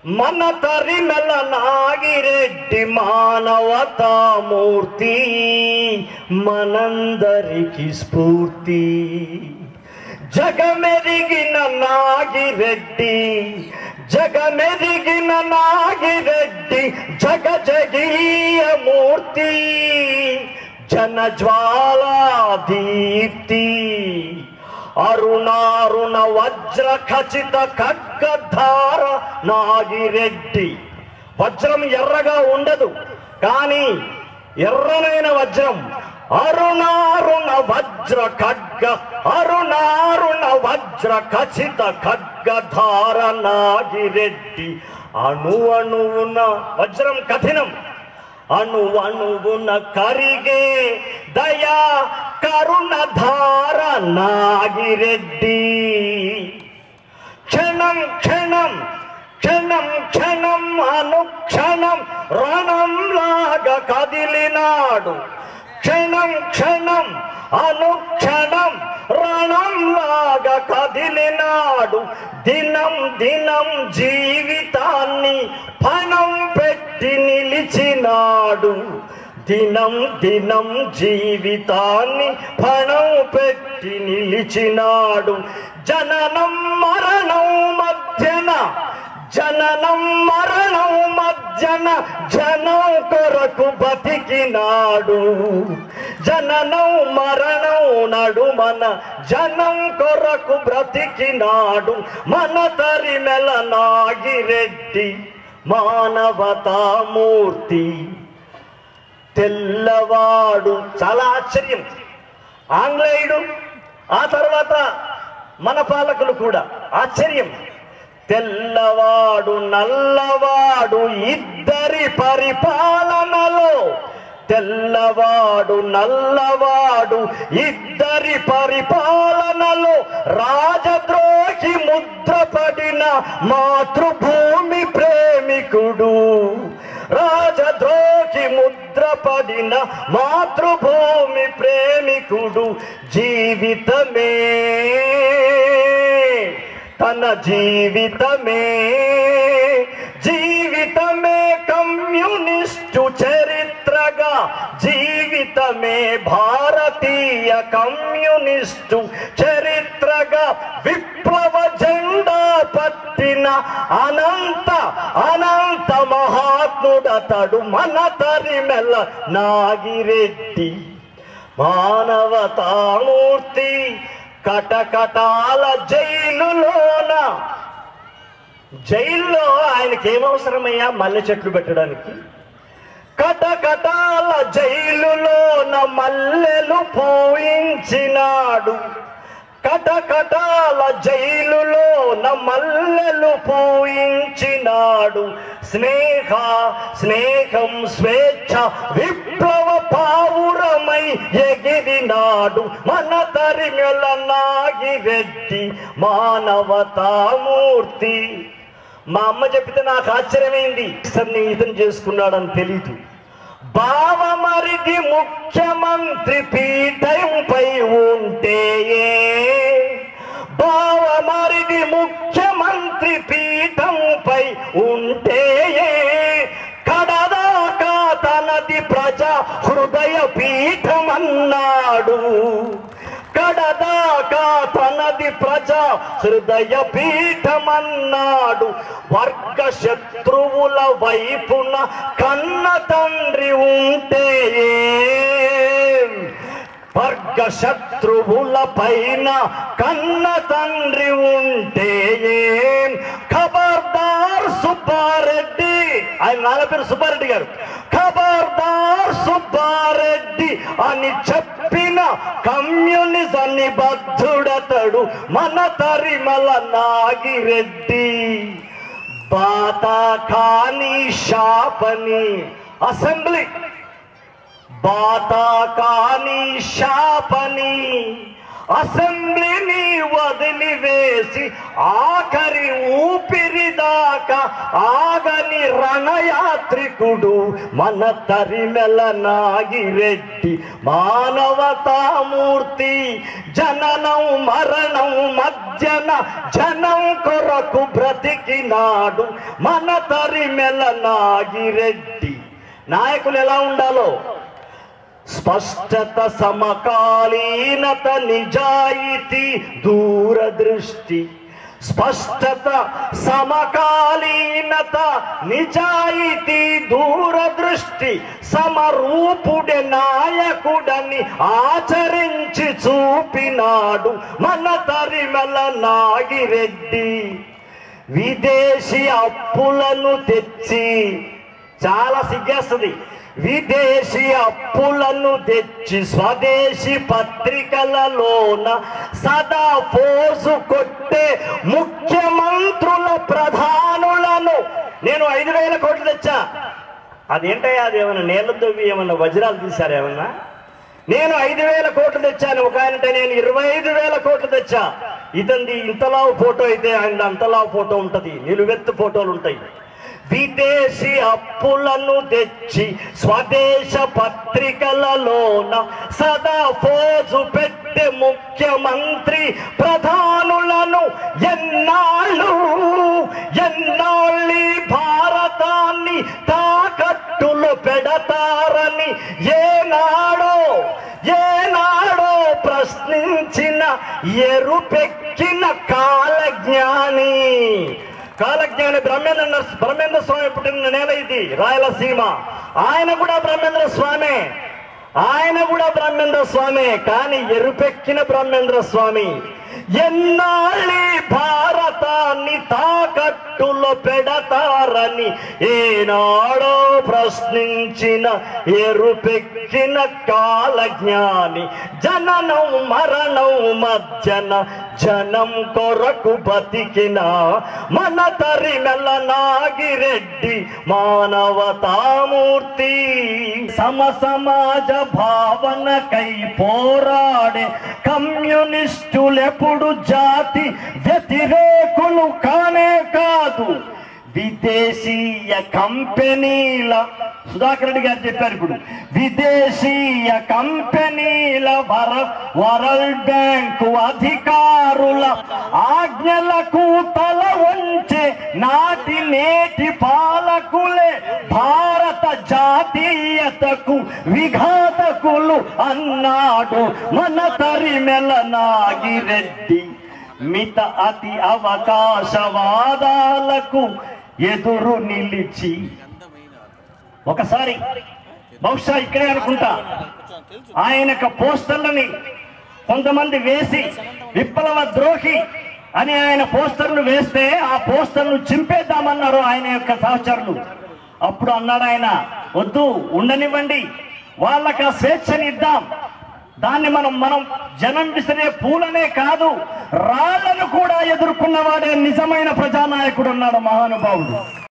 మన తరిమెల నాగిరెడ్డి మానవతామూర్తి, మనందరికి స్ఫూర్తి. జగమెరిగిన నాగిరెడ్డి, జగమెరిగిన నాగిరెడ్డి, జగజగీయ మూర్తి, జనజ్వాలా దీప్తి. అరుణారుణ వజ్ర ఖచిత ఖడ్గధార నాగిరెడ్డి. వజ్రం ఎర్రగా ఉండదు, కానీ ఎర్రనైన వజ్రం. అరుణారుణ వజ్ర ఖడ్గ, అరుణారుణ వజ్ర ఖచిత ఖడ్గధార నాగిరెడ్డి. అణు అణువున వజ్రం కఠినం, అణు అణువున కరిగే దయా కరుణధార నాగిరెడ్డి. క్షణం క్షణం క్షణం క్షణం అనుక్షణం రణంలాగా కదిలినాడు. క్షణం క్షణం అనుక్షణం రణంలాగా కదిలినాడు. దినం దినం జీవితాన్ని పణం పెట్టి నిలిచినాడు. దినం దినం జీవితాన్ని పణం పెట్టి నిలిచినాడు. జననం మరణం మధ్యన, జననం మరణం మధ్యన జనం కొరకు బతికినాడు. జననం మరణం నడుమన జనం కొరకు బ్రతికినాడు. మన తరిమెల నాగిరెడ్డి మానవతామూర్తి. తెల్లవాడు, చాలా ఆశ్చర్యం. ఆంగ్లేయుడు, ఆ తర్వాత మన పాలకులు కూడా ఆశ్చర్యం. తెల్లవాడు నల్లవాడు ఇద్దరి పరిపాలనలో, తెల్లవాడు నల్లవాడు ఇద్దరి పరిపాలనలో రాజద్రోహి ముద్రపడిన మాతృభూమి ప్రేమికుడు. రాజద్రోహి ముద్రపడిన మాతృభూమి ప్రేమికుడు. జీవితమే తన జీవితమే, జీవితమే కమ్యూనిస్టు చరిత్రగా, జీవితమే భారతీయ కమ్యూనిస్టు చరిత్రగా విప్లవ జెండా పట్టిన అనంత అనంత మహాత్ముడతడు మన తరిమెల నాగిరెడ్డి మానవతామూర్తి. కటకటాల జైలులోన, జైల్లో ఆయనకి ఏమవసరమయ్యా మల్లె చెట్లు పెట్టడానికి? కటకటాల జైలులోన మల్లెలు పూయించినాడు. కటకటాల జైలులోన మల్లెలు పూయించినాడు. స్నేహ స్నేహం స్వేచ్ఛ విప్లవ పావురమై ఎగిరినాడు మన తరిమెల నాగిరెడ్డి మానవతామూర్తి. మా అమ్మ చెప్పితే నాకు ఆశ్చర్యమైంది. సన్నిహితం చేసుకున్నాడని తెలీదు. బావమరిది ముఖ్యమంత్రి పీఠంపై ఉంటే, బావమరిది ముఖ్యమంత్రి పీఠంపై ఉంటే కడదాకా తనది ప్రజా హృదయ పీఠమన్నాడు. కడదాకా తనది ప్రజా హృదయ పీఠమన్నాడు. వర్గ శత్రువుల వైపున కన్న తండ్రి ఉంటే, వర్గ శత్రువుల పైన కన్న తండ్రి ఉంటే, ఖబర్దార్ సుబ్బారెడ్డి, ఆయన నాన్న పేరు సుబ్బారెడ్డి గారు, ఖబర్దార్ సుబ్బారెడ్డి అని చెప్పిన కమ్యూనిజాన్ని బద్ధుడతడు మన తరిమెల నాగిరెడ్డి. బాతా ఖానీ షాపని అసెంబ్లీ, బాతా ఖానీ షాపని అసెంబ్లీని వదిలివేసి ఆఖరి ఊపిరిదాకా ఆగని రణయాత్రికుడు మన తరిమెల నాగిరెడ్డి మానవతామూర్తి. జననం మరణం మధ్య మధ్యన జనం కొరకు బ్రతికినాడు మన తరిమెల నాగిరెడ్డి. నాయకులు ఎలా ఉండాలో స్పష్టత, సమకాలీనత, నిజాయితీ, దూరదృష్టి. స్పష్టత, సమకాలీనత, నిజాయితీ, దూరదృష్టి, సమరూపుడే నాయకుడని ఆచరించి చూపినాడు మన తరిమెల నాగిరెడ్డి. విదేశీ అప్పులను తెచ్చి, చాలా సిగ్గేస్తుంది, విదేశీ అప్పులను తెచ్చి స్వదేశీ పత్రికలలోన సదా పోజు కొట్టే ముఖ్యమంత్రుల, ప్రధానులను నేను 5,000 కోట్లు తెచ్చా. అదేంటయ్యా, అది ఏమన్నా నీళ్ళ దొవ్వి ఏమన్నా వజ్రాలు తీశారు ఏమన్నా? నేను 5,000 కోట్లు తెచ్చాను. ఒక ఆయనంటే నేను 25,000 కోట్లు తెచ్చా. ఇతంది ఇంతలావు ఫోటో అయితే ఆయన అంతలావు ఫోటో ఉంటది, నిలువెత్తు ఫోటోలు ఉంటాయి. విదేశీ అప్పులను తెచ్చి స్వదేశ పత్రికలలోన సదా పోజు పెట్టే ముఖ్యమంత్రి, ప్రధానులను ఎన్నాళ్ళీ భారతాన్ని తాకట్టులు పెడతారని ఏనాడో ప్రశ్నించిన ఎరుపెక్కిన కాలజ్ఞాని బ్రహ్మేంద్ర స్వామి పుట్టిన నేల ఇది, రాయలసీమ. ఆయన కూడా బ్రహ్మేంద్ర స్వామి, కానీ ఎరుపెక్కిన బ్రహ్మేంద్ర స్వామి. ఎన్నాళ్ళీ భారతాన్ని తాకట్టులో పెడతారని ఏనాడో ప్రశ్నించిన ఎరుపెక్కిన కాలజ్ఞాని. జననం మరణం మధ్యన జనం కొరకు బతికిన మన తరిమెల నాగిరెడ్డి మానవతామూర్తి. సమాజ భావనకై పోరాడే కమ్యూనిస్టులెప్పుడు జాతి వ్యతిరేకులు కానే కాదు. విదేశీయ కంపెనీల, సుధాకర్ రెడ్డి గారు చెప్పారు ఇప్పుడు, విదేశీయ కంపెనీల, వరల్డ్ బ్యాంకు అధికారుల ఆజ్ఞలకు తల వంచే నాటి నేటి పాలకులే భారత జాతీయతకు విఘాతకులు అన్నాడు మన తరిమెల నాగిరెడ్డి. మిత అతి అవకాశవాదాలకు ఎదురు నిలిచి, ఒకసారి బహుశా ఇక్కడే అనుకుంటా, ఆయనకు పోస్టర్లని కొంతమంది వేసి విప్లవ ద్రోహి అని ఆయన పోస్టర్లు వేస్తే ఆ పోస్టర్లు చింపేద్దామన్నారు ఆయన యొక్క సహచరులు. అప్పుడు అన్నాడు ఆయన, వద్దు, ఉండనివ్వండి, వాళ్ళకి ఆ స్వేచ్ఛని ఇద్దాం. దాన్ని మనం జనం విసిరే పూలనే కాదు, రాళ్లను కూడా ఎదుర్కొన్నవాడే నిజమైన ప్రజానాయకుడు అన్నాడు మహానుభావుడు.